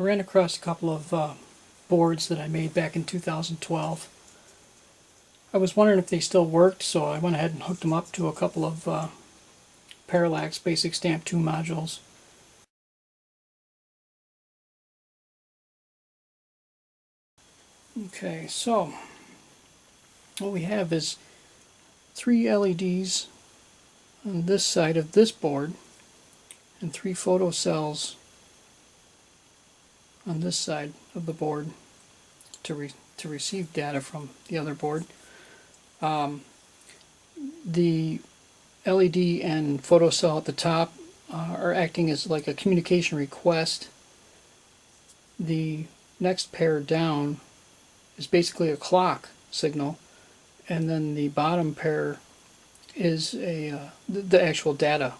I ran across a couple of boards that I made back in 2012. I was wondering if they still worked, so I went ahead and hooked them up to a couple of Parallax BASIC Stamp 2 modules. Okay, so what we have is 3 LEDs on this side of this board and 3 photocells on this side of the board to receive data from the other board. The LED and photocell at the top are acting as like a communication request. The next pair down is basically a clock signal, and then the bottom pair is the actual data,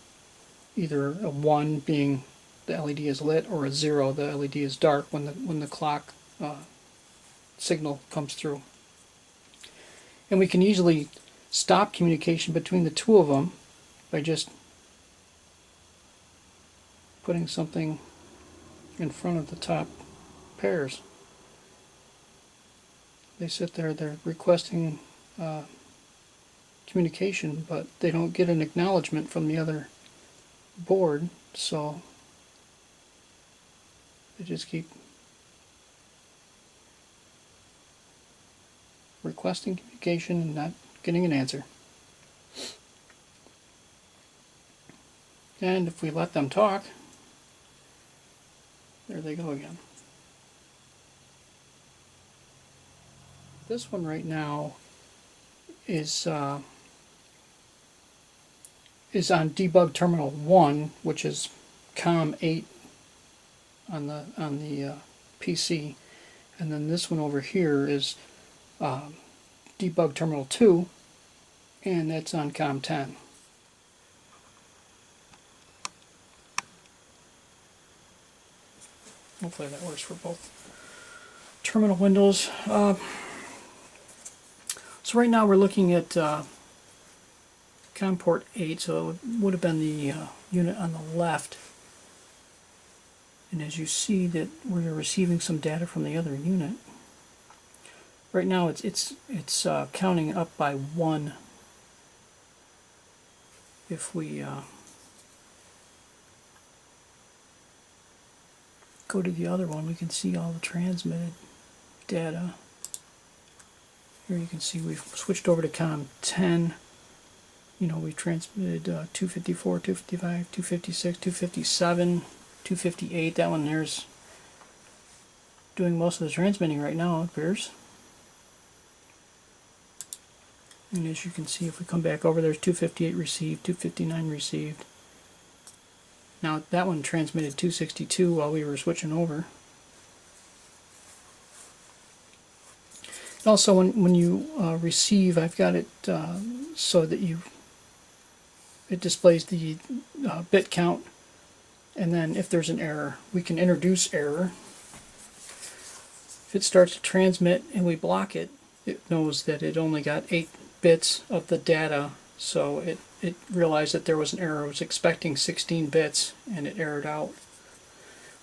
either a 1 being the LED is lit, or a 0, the LED is dark when the clock signal comes through. And we can easily stop communication between the two of them by just putting something in front of the top pairs. They sit there, they're requesting communication, but they don't get an acknowledgement from the other board, so they just keep requesting communication and not getting an answer. And if we let them talk, there they go again. This one right now is on debug terminal 1, which is COM 8 on the PC, and then this one over here is debug terminal 2, and that's on COM 10. Hopefully that works for both terminal windows. So right now we're looking at COM port 8, so it would have been the unit on the left. And as you see that we're receiving some data from the other unit. Right now it's counting up by 1. If we go to the other one, we can see all the transmitted data. Here you can see we've switched over to COM 10. You know, we transmitted 254, 255, 256, 257, 258. That one there's doing most of the transmitting right now, it appears. And as you can see, if we come back over, there's 258 received, 259 received. Now that one transmitted 262 while we were switching over. Also, when you receive, I've got it so that it displays the bit count, and then if there's an error, we can introduce error. If it starts to transmit and we block it, it knows that it only got 8 bits of the data, so it realized that there was an error. It was expecting 16 bits, and it errored out.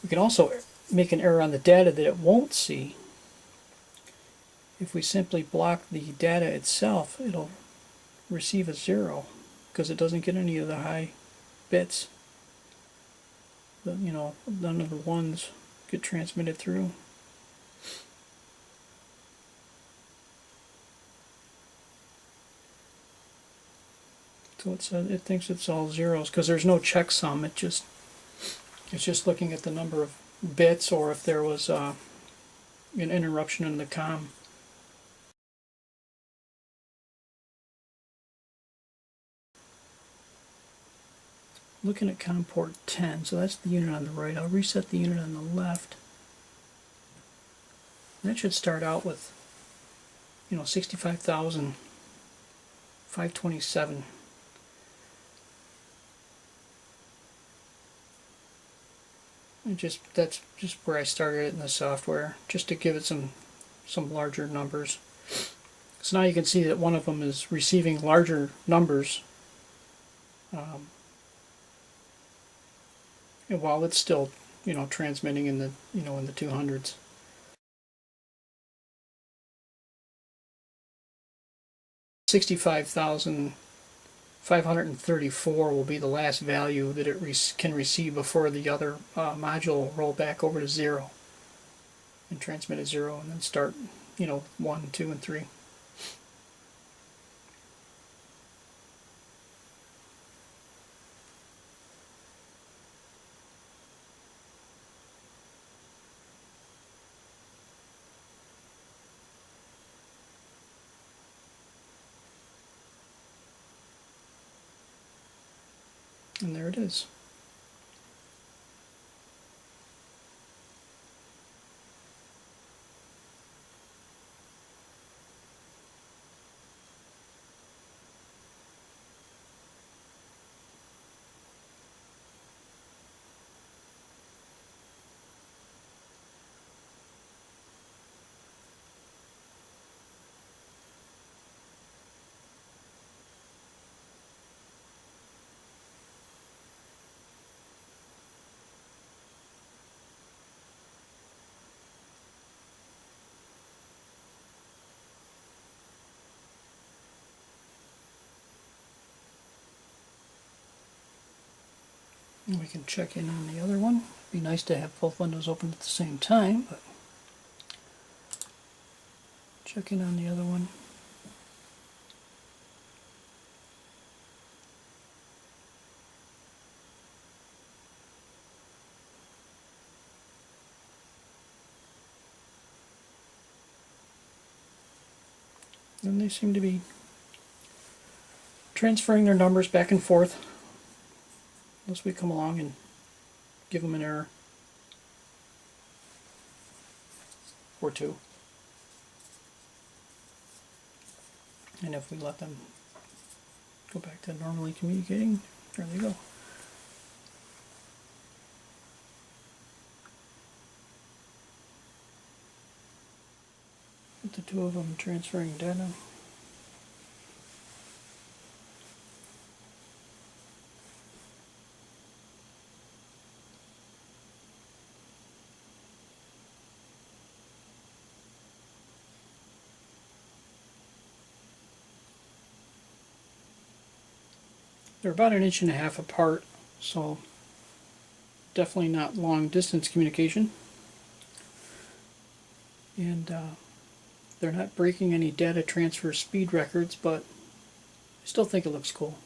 We can also make an error on the data that it won't see. If we simply block the data itself, it'll receive a 0 because it doesn't get any of the high bits. You know, none of the ones get transmitted through. So it thinks it's all zeros because there's no checksum. It's just looking at the number of bits, or if there was an interruption in the COM. Looking at COM port 10, so that's the unit on the right. I'll reset the unit on the left. That should start out with, 65,527. That's just where I started it in the software, just to give it some larger numbers. So now you can see that one of them is receiving larger numbers, and while it's still transmitting in the in the 200s. $65,534 will be the last value that it can receive before the other module will roll back over to 0 and transmit at 0 and then start 1, 2, and 3. And there it is. And we can check in on the other one. Be nice to have both windows open at the same time, but check in on the other one. And they seem to be transferring their numbers back and forth unless we come along and give them an error or two. And if we let them go back to normally communicating, there they go. With the two of them transferring data. They're about 1.5 inches apart, so definitely not long distance communication. And they're not breaking any data transfer speed records, but I still think it looks cool.